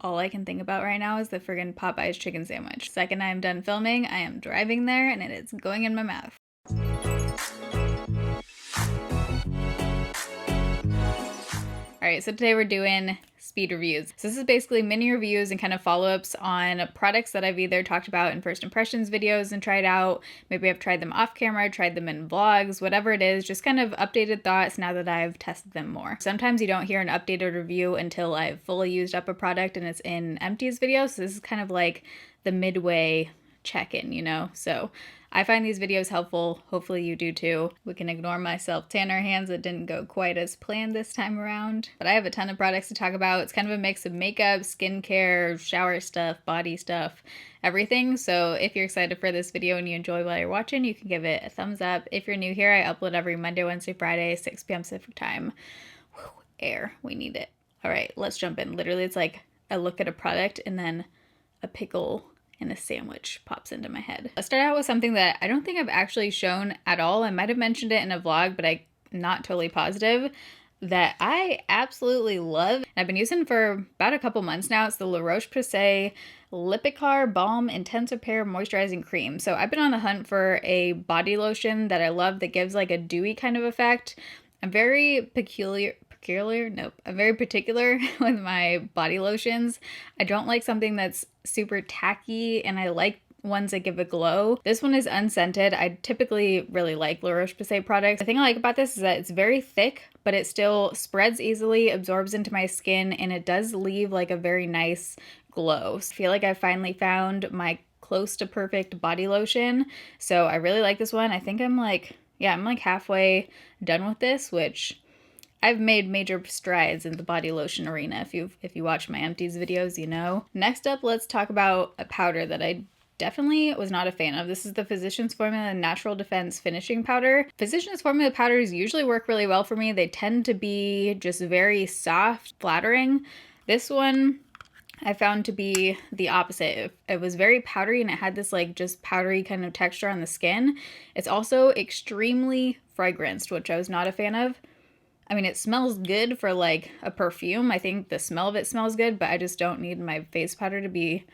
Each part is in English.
all I can think about right now is the friggin' Popeye's chicken sandwich. Second I'm done filming, I am driving there and it is going in my mouth. Alright, so today we're doing speed reviews. So this is basically mini reviews and kind of follow-ups on products that I've either talked about in first impressions videos and tried out. Maybe I've tried them off camera, tried them in vlogs, whatever it is, just kind of updated thoughts now that I've tested them more. Sometimes you don't hear an updated review until I've fully used up a product and it's in empties video. So this is kind of like the midway check-in, you know? So I find these videos helpful. Hopefully you do too. We can ignore my self-tanner hands that didn't go quite as planned this time around. But I have a ton of products to talk about. It's kind of a mix of makeup, skincare, shower stuff, body stuff, everything. So if you're excited for this video and you enjoy while you're watching, you can give it a thumbs up. If you're new here, I upload every Monday, Wednesday, Friday, 6 p.m. Pacific time. Whew, air, we need it. All right, let's jump in. Literally, it's like I look at a product and then a pickle and a sandwich pops into my head. Let's start out with something that I don't think I've actually shown at all. I might have mentioned it in a vlog, but I'm not totally positive, that I absolutely love. I've been using for about a couple months now. It's the Laroche Prosai Lipikar Balm Intense Repair Moisturizing Cream. So I've been on the hunt for a body lotion that I love that gives like a dewy kind of effect. I'm very I'm very particular with my body lotions. I don't like something that's super tacky, and I like ones that give a glow. This one is unscented. I typically really like La Roche-Posay products. The thing I like about this is that it's very thick, but it still spreads easily, absorbs into my skin, and it does leave like a very nice glow. So I feel like I finally found my close to perfect body lotion. So I really like this one. I think I'm like halfway done with this, which I've made major strides in the body lotion arena. If you watch my empties videos, you know. Next up, let's talk about a powder that I definitely was not a fan of. This is the Physicians Formula Natural Defense Finishing Powder. Physicians Formula powders usually work really well for me. They tend to be just very soft, flattering. This one I found to be the opposite. It was very powdery and it had this like just powdery kind of texture on the skin. It's also extremely fragranced, which I was not a fan of. I mean, it smells good for like a perfume. I think the smell of it smells good, but I just don't need my face powder to be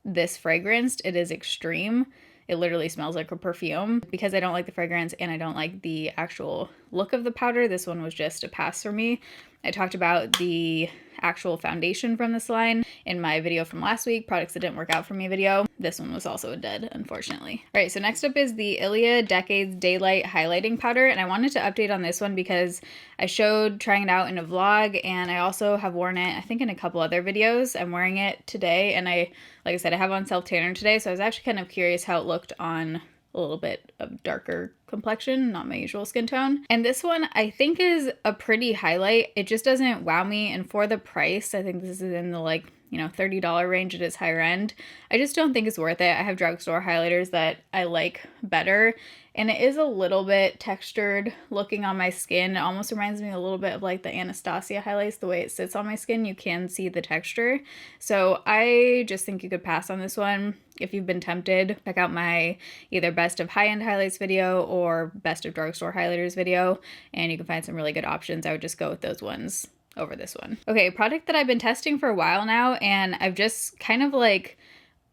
this fragranced. It is extreme. It literally smells like a perfume. Because I don't like the fragrance and I don't like the actual look of the powder, this one was just a pass for me. I talked about the actual foundation from this line in my video from last week, products that didn't work out for me video. This one was also a dud, unfortunately. All right, so next up is the Ilia Decades Daylight Highlighting Powder, and I wanted to update on this one because I showed trying it out in a vlog, and I also have worn it, I think, in a couple other videos. I'm wearing it today, and like I said, I have on self-tanner today, so I was actually kind of curious how it looked on a little bit of darker complexion, not my usual skin tone. And this one I think is a pretty highlight. It just doesn't wow me, and for the price, I think this is in the like, you know, $30 range. It is higher end. I just don't think it's worth it. I have drugstore highlighters that I like better, and it is a little bit textured looking on my skin. It almost reminds me a little bit of like the Anastasia highlights, the way it sits on my skin. You can see the texture. So I just think you could pass on this one. If you've been tempted, check out my either best of high-end highlights video or best of drugstore highlighters video, and you can find some really good options. I would just go with those ones over this one. Okay, a product that I've been testing for a while now, and I've just kind of like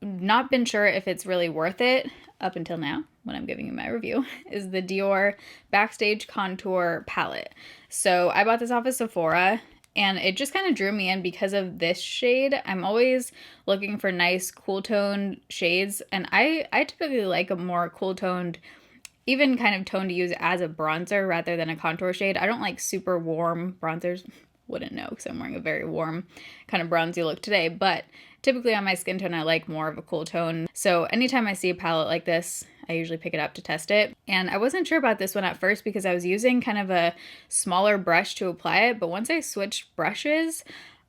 not been sure if it's really worth it up until now when I'm giving you my review, is the Dior Backstage Contour Palette. So I bought this off of Sephora, and it just kind of drew me in because of this shade. I'm always looking for nice cool toned shades, and I typically like a more cool toned, even kind of tone to use as a bronzer rather than a contour shade. I don't like super warm bronzers. Wouldn't know because I'm wearing a very warm kind of bronzy look today, but typically on my skin tone I like more of a cool tone. So anytime I see a palette like this, I usually pick it up to test it. And I wasn't sure about this one at first because I was using kind of a smaller brush to apply it, but once I switched brushes,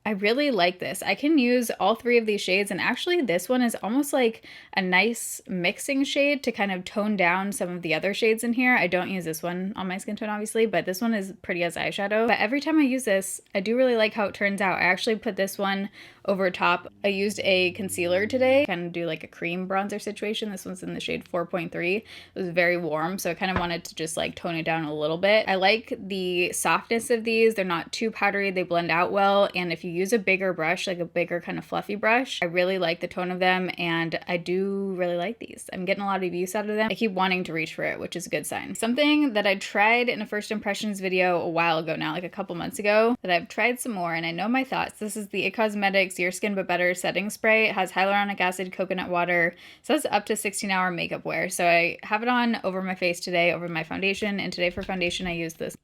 I really like this. I can use all three of these shades, and actually this one is almost like a nice mixing shade to kind of tone down some of the other shades in here. I don't use this one on my skin tone obviously, but this one is pretty as eyeshadow. But every time I use this, I do really like how it turns out. I actually put this one over top. I used a concealer today, kind of do like a cream bronzer situation. This one's in the shade 4.3. It was very warm, so I kind of wanted to just like tone it down a little bit. I like the softness of these. They're not too powdery. They blend out well, and if you use a bigger brush, like a bigger kind of fluffy brush. I really like the tone of them, and I do really like these. I'm getting a lot of use out of them. I keep wanting to reach for it, which is a good sign. Something that I tried in a first impressions video a while ago now, like a couple months ago, that I've tried some more and I know my thoughts. This is the It Cosmetics Your Skin But Better setting spray. It has hyaluronic acid, coconut water. It says up to 16-hour makeup wear. So I have it on over my face today, over my foundation, and today for foundation I use the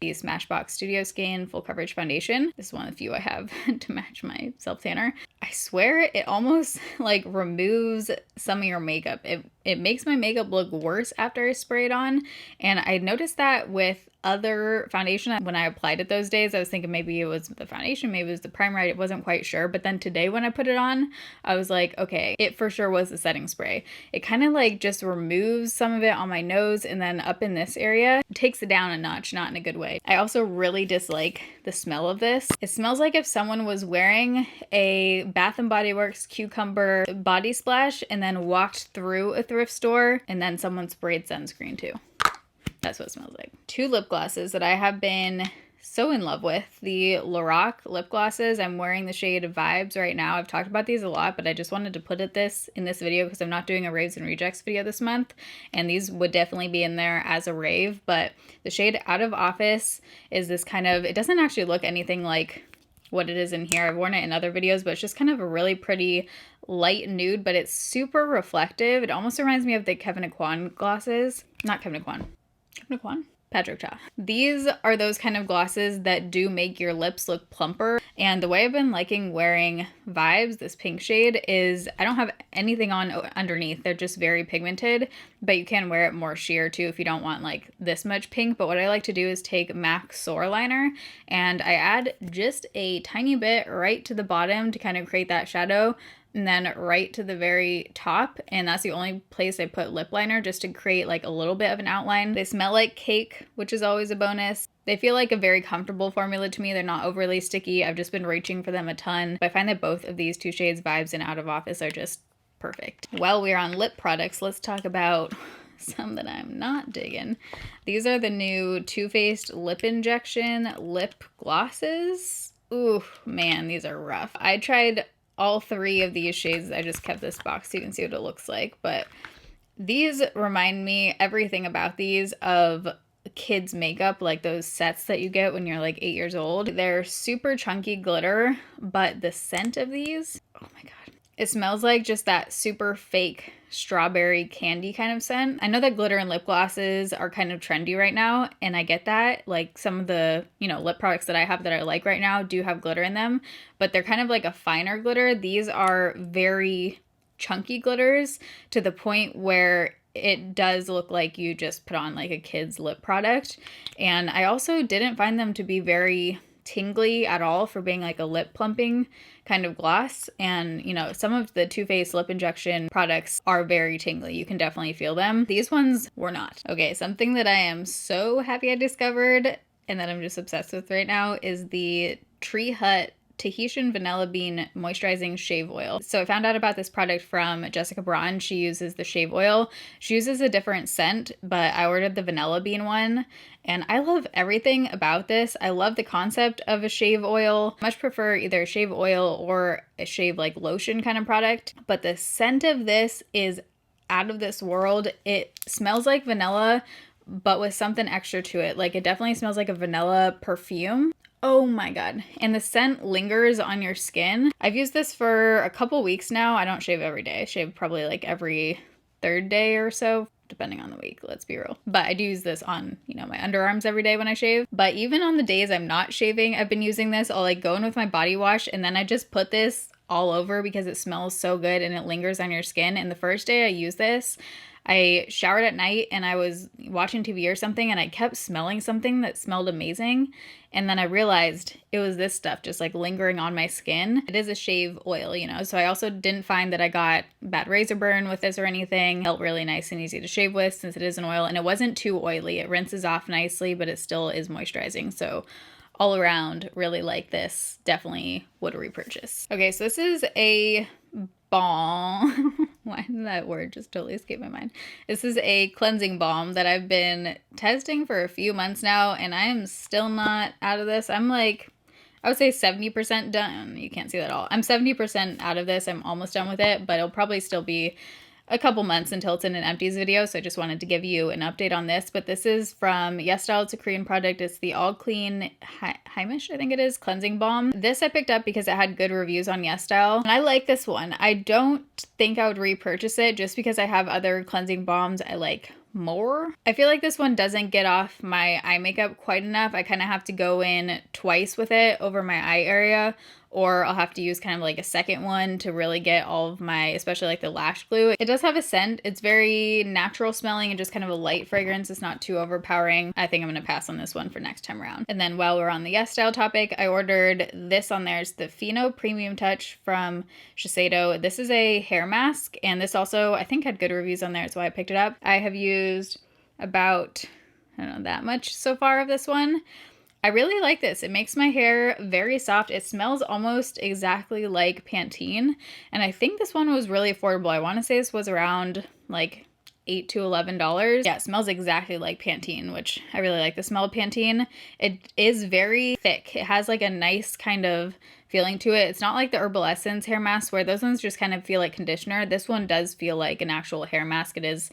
Smashbox Studio Skin Full Coverage Foundation. This is one of the few I have to match my self tanner. I swear it almost like removes some of your makeup. It makes my makeup look worse after I spray it on, and I noticed that with other foundation. When I applied it those days, I was thinking maybe it was the foundation, maybe it was the primer. I wasn't quite sure, but then today when I put it on, I was like, okay, it for sure was the setting spray. It kind of like just removes some of it on my nose, and then up in this area, it takes it down a notch, not in a good way. I also really dislike the smell of this. It smells like if someone was wearing a Bath & Body Works cucumber body splash and then walked through a thrift store and then someone sprayed sunscreen too. That's what it smells like. Two lip glosses that I have been so in love with. The Laroche lip glosses. I'm wearing the shade Vibes right now. I've talked about these a lot, but I just wanted to put in this video because I'm not doing a raves and rejects video this month, and these would definitely be in there as a rave. But the shade Out of Office is this kind of, it doesn't actually look anything like what it is in here. I've worn it in other videos, but it's just kind of a really pretty light nude, but it's super reflective. It almost reminds me of the Kevyn Aucoin glosses. Not Kevyn Aucoin. Kevyn Aucoin? Patrick Ta. These are those kind of glosses that do make your lips look plumper. And the way I've been liking wearing Vibes, this pink shade, is I don't have anything on underneath. They're just very pigmented, but you can wear it more sheer too if you don't want like this much pink. But what I like to do is take MAC Soar Liner and I add just a tiny bit right to the bottom to kind of create that shadow, and then right to the very top, and that's the only place I put lip liner, just to create like a little bit of an outline. They smell like cake, which is always a bonus. They feel like a very comfortable formula to me. They're not overly sticky. I've just been reaching for them a ton. But I find that both of these two shades, Vibes and Out of Office, are just perfect. While we're on lip products, let's talk about some that I'm not digging. These are the new Too Faced Lip Injection lip glosses. Ooh, man, these are rough. I tried all three of these shades. I just kept this box so you can see what it looks like, but these remind me, everything about these, of kids makeup, like those sets that you get when you're like 8 years old. They're super chunky glitter, but the scent of these, oh my god, it smells like just that super fake strawberry candy kind of scent. I know that glitter and lip glosses are kind of trendy right now, and I get that. Like some of the, lip products that I have that I like right now do have glitter in them, but they're kind of like a finer glitter. These are very chunky glitters to the point where it does look like you just put on like a kid's lip product. And I also didn't find them to be very tingly at all for being like a lip plumping kind of gloss. And some of the Too Faced lip injection products are very tingly. You can definitely feel them. These ones were not. Okay, something that I am so happy I discovered and that I'm just obsessed with right now is the Tree Hut Tahitian Vanilla Bean Moisturizing Shave Oil. So I found out about this product from Jessica Braun. She uses the shave oil. She uses a different scent, but I ordered the vanilla bean one, and I love everything about this. I love the concept of a shave oil. I much prefer either a shave oil or a shave like lotion kind of product, but the scent of this is out of this world. It smells like vanilla, but with something extra to it. Like it definitely smells like a vanilla perfume. Oh my god. And the scent lingers on your skin. I've used this for a couple weeks now. I don't shave every day. I shave probably like every third day or so, depending on the week, let's be real. But I do use this on, my underarms every day when I shave. But even on the days I'm not shaving, I've been using this. I'll like go in with my body wash and then I just put this all over because it smells so good and it lingers on your skin. And the first day I used this, I showered at night and I was watching TV or something and I kept smelling something that smelled amazing. And then I realized it was this stuff just like lingering on my skin. It is a shave oil, so I also didn't find that I got bad razor burn with this or anything. It felt really nice and easy to shave with since it is an oil, and it wasn't too oily. It rinses off nicely, but it still is moisturizing. So all around, really like this. Definitely would repurchase. Okay, so this is a balm. Why did that word just totally escape my mind? This is a cleansing balm that I've been testing for a few months now, and I am still not out of this. I'm like I would say 70% done. You can't see that at all. I'm 70% out of this. I'm almost done with it, but it'll probably still be a couple months until it's in an empties video, so I just wanted to give you an update on this. But this is from YesStyle. It's a Korean product. It's the All Clean Heimish, I think it is, cleansing balm. This I picked up because it had good reviews on YesStyle, and I like this one. I don't think I would repurchase it just because I have other cleansing balms I like more. I feel like this one doesn't get off my eye makeup quite enough. I kind of have to go in twice with it over my eye area, or I'll have to use kind of like a second one to really get all of my, especially like the lash glue. It does have a scent. It's very natural smelling and just kind of a light fragrance. It's not too overpowering. I think I'm going to pass on this one for next time around. And then while we're on the YesStyle topic, I ordered this on there. It's the Fino Premium Touch from Shiseido. This is a hair mask, and this also I think had good reviews on there. That's why I picked it up. I have used about, I don't know, that much so far of this one. I really like this. It makes my hair very soft. It smells almost exactly like Pantene. And I think this one was really affordable. I want to say this was around like $8 to $11. Yeah, it smells exactly like Pantene, which I really like the smell of Pantene. It is very thick. It has like a nice kind of feeling to it. It's not like the Herbal Essence hair mask where those ones just kind of feel like conditioner. This one does feel like an actual hair mask. It is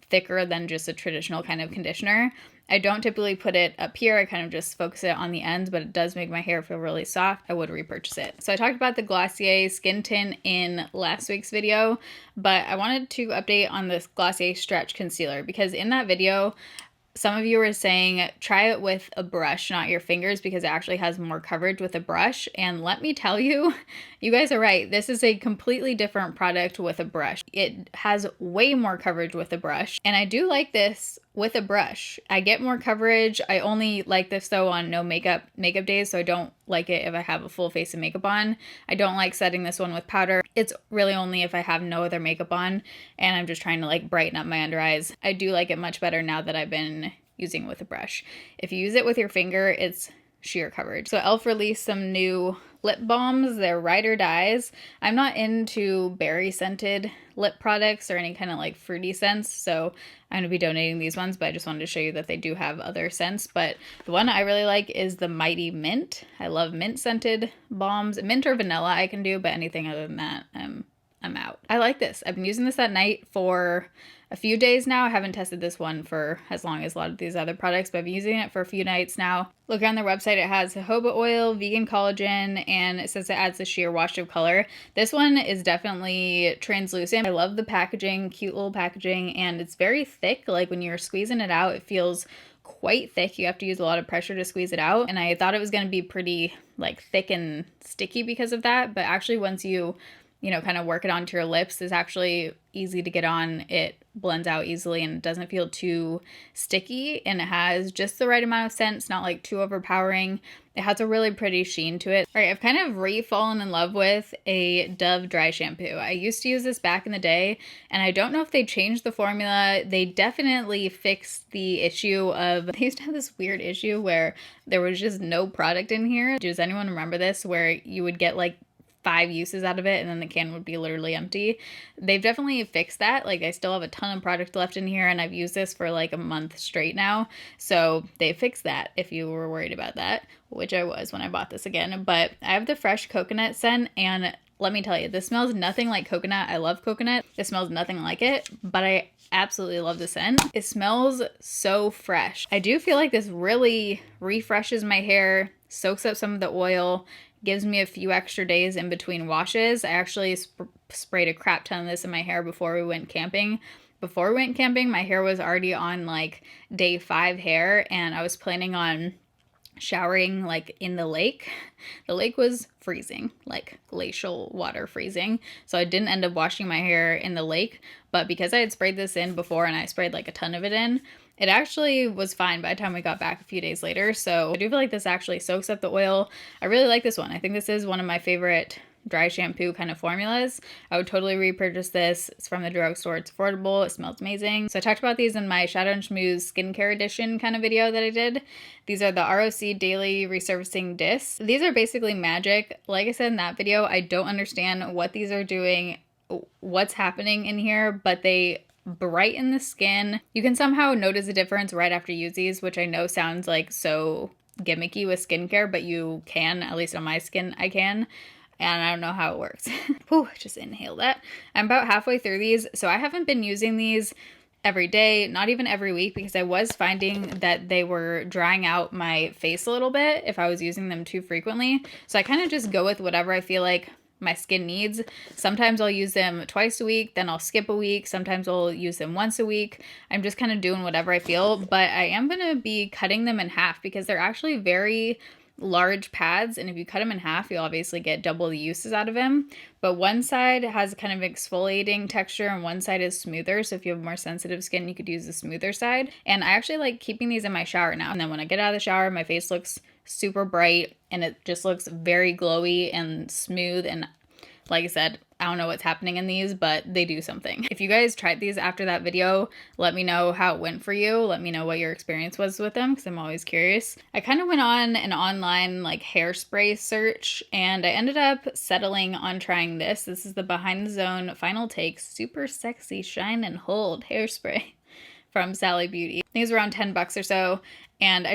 thicker than just a traditional kind of conditioner. I don't typically put it up here. I kind of just focus it on the ends, but it does make my hair feel really soft. I would repurchase it. So I talked about the Glossier Skin Tint in last week's video, but I wanted to update on this Glossier Stretch Concealer because in that video, some of you were saying try it with a brush, not your fingers, because it actually has more coverage with a brush. And let me tell you, you guys are right. This is a completely different product with a brush. It has way more coverage with a brush. And I do like this with a brush. I get more coverage. I only like this though on no makeup days, so I don't like it if I have a full face of makeup on. I don't like setting this one with powder. It's really only if I have no other makeup on and I'm just trying to like brighten up my under eyes. I do like it much better now that I've been using it with a brush. If you use it with your finger, it's sheer coverage. So e.l.f. released some new lip balms. They're ride or dies. I'm not into berry scented lip products or any kind of like fruity scents, so I'm gonna be donating these ones, but I just wanted to show you that they do have other scents. But the one I really like is the Mighty Mint. I love mint scented balms. Mint or vanilla I can do, but anything other than that, I'm out. I like this. I've been using this at night for a few days now. I haven't tested this one for as long as a lot of these other products, but I've been using it for a few nights now. Look on their website, it has jojoba oil, vegan collagen, and it says it adds a sheer wash of color. This one is definitely translucent. I love the packaging, cute little packaging, and it's very thick. Like when you're squeezing it out, it feels quite thick. You have to use a lot of pressure to squeeze it out, and I thought it was going to be pretty like thick and sticky because of that, but actually once you kind of work it onto your lips, it's actually easy to get on. It blends out easily and it doesn't feel too sticky, and it has just the right amount of scent. It's not like too overpowering. It has a really pretty sheen to it. All right, I've kind of re-fallen in love with a Dove dry shampoo. I used to use this back in the day, and I don't know if they changed the formula. They definitely fixed the issue of, they used to have this weird issue where there was just no product in here. Does anyone remember this? Where you would get like 5 uses out of it and then the can would be literally empty. They've definitely fixed that. Like I still have a ton of product left in here and I've used this for like a month straight now. So they fixed that if you were worried about that, which I was when I bought this again. But I have the fresh coconut scent, and let me tell you, this smells nothing like coconut. I love coconut. This smells nothing like it, but I absolutely love the scent. It smells so fresh. I do feel like this really refreshes my hair, soaks up some of the oil, gives me a few extra days in between washes. I actually sprayed a crap ton of this in my hair before we went camping. Before we went camping, my hair was already on like day 5 hair, and I was planning on showering like in the lake. The lake was freezing, like glacial water freezing. So I didn't end up washing my hair in the lake, but because I had sprayed this in before and I sprayed like a ton of it in, it actually was fine by the time we got back a few days later. So I do feel like this actually soaks up the oil. I really like this one. I think this is one of my favorite dry shampoo kind of formulas. I would totally repurchase this. It's from the drugstore. It's affordable. It smells amazing. So I talked about these in my Shadow and Schmooze skincare edition kind of video that I did. These are the ROC Daily Resurfacing Discs. These are basically magic. Like I said in that video, I don't understand what these are doing, what's happening in here, but they brighten the skin. You can somehow notice a difference right after you use these, which I know sounds like so gimmicky with skincare, but you can, at least on my skin, I can. And I don't know how it works. Whew, just inhale that. I'm about halfway through these, so I haven't been using these every day, not even every week, because I was finding that they were drying out my face a little bit if I was using them too frequently. So I kind of just go with whatever I feel like my skin needs. Sometimes I'll use them twice a week, then I'll skip a week. Sometimes I'll use them once a week. I'm just kind of doing whatever I feel, but I am going to be cutting them in half because they're actually very large pads, and if you cut them in half, you'll obviously get double the uses out of them. But one side has kind of exfoliating texture and one side is smoother, so if you have more sensitive skin, you could use the smoother side. And I actually like keeping these in my shower now, and then when I get out of the shower, my face looks super bright and it just looks very glowy and smooth. And like I said, I don't know what's happening in these, but they do something. If you guys tried these after that video, let me know how it went for you. Let me know what your experience was with them, because I'm always curious. I kind of went on an online like hairspray search, and I ended up settling on trying this. This is the Behind the Zone Final Take Super Sexy Shine and Hold Hairspray from Sally Beauty. I think it was around 10 bucks or so. And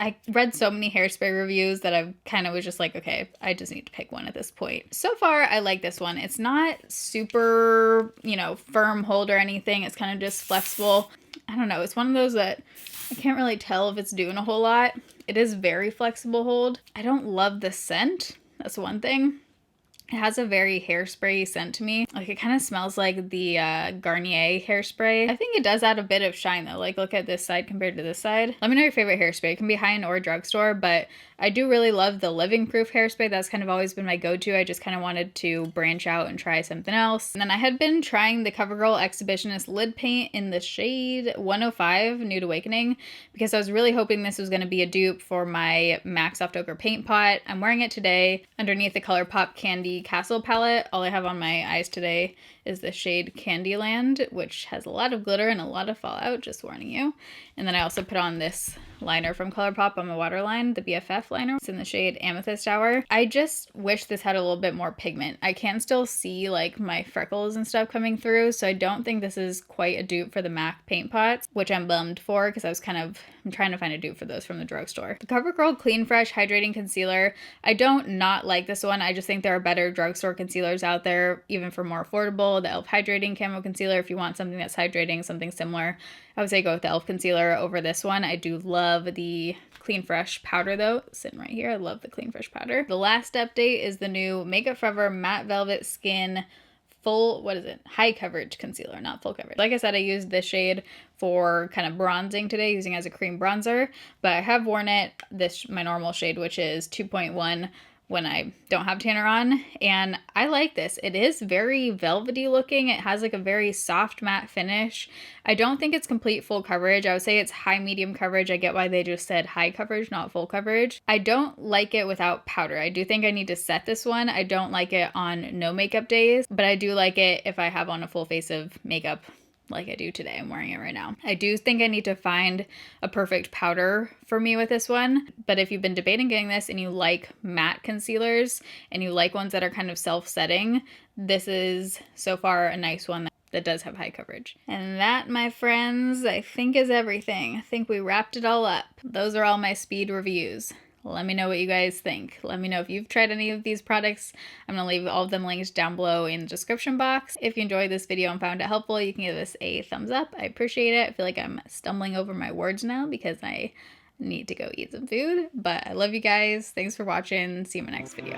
I read so many hairspray reviews that I kind of was just like, okay, I just need to pick one at this point. So far, I like this one. It's not super, you know, firm hold or anything. It's kind of just flexible. I don't know. It's one of those that I can't really tell if it's doing a whole lot. It is very flexible hold. I don't love the scent. That's one thing. It has a very hairspray scent to me. Like, it kind of smells like the Garnier hairspray. I think it does add a bit of shine though. Like, look at this side compared to this side. Let me know your favorite hairspray. It can be high-end or drugstore, but I do really love the Living Proof hairspray. That's kind of always been my go-to. I just kind of wanted to branch out and try something else. And then I had been trying the Covergirl Exhibitionist lid paint in the shade 105 Nude Awakening, because I was really hoping this was going to be a dupe for my MAC Soft Ochre paint pot. I'm wearing it today underneath the ColourPop Candy Castle palette. All I have on my eyes today is the shade Candyland, which has a lot of glitter and a lot of fallout, just warning you. And then I also put on this liner from ColourPop on my waterline, the Bff Liner. It's in the shade Amethyst Hour. I just wish this had a little bit more pigment. I can still see like my freckles and stuff coming through, so I don't think this is quite a dupe for the MAC paint pots, which I'm bummed for because I'm trying to find a dupe for those from the drugstore. The CoverGirl Clean Fresh Hydrating Concealer. I don't not like this one. I just think there are better drugstore concealers out there, even for more affordable. The e.l.f. Hydrating Camo Concealer, if you want something that's hydrating, something similar, I would say go with the e.l.f. concealer over this one. I do love the Clean Fresh powder though, sitting right here. I love the Clean Fresh powder. The last update is the new Makeup Forever Matte Velvet Skin high coverage concealer, not full coverage. Like I said, I used this shade for kind of bronzing today, using it as a cream bronzer, but I have worn it, my normal shade, which is 2.1, when I don't have tanner on, and I like this. It is very velvety looking. It has like a very soft matte finish. I don't think it's complete full coverage. I would say it's high medium coverage. I get why they just said high coverage, not full coverage. I don't like it without powder. I do think I need to set this one. I don't like it on no makeup days, but I do like it if I have on a full face of makeup like I do today. I'm wearing it right now. I do think I need to find a perfect powder for me with this one, but if you've been debating getting this and you like matte concealers and you like ones that are kind of self-setting, this is so far a nice one that does have high coverage. And that, my friends, I think is everything. I think we wrapped it all up. Those are all my speed reviews. Let me know what you guys think. Let me know if you've tried any of these products. I'm going to leave all of them linked down below in the description box. If you enjoyed this video and found it helpful, you can give us a thumbs up. I appreciate it. I feel like I'm stumbling over my words now because I need to go eat some food. But I love you guys. Thanks for watching. See you in my next video.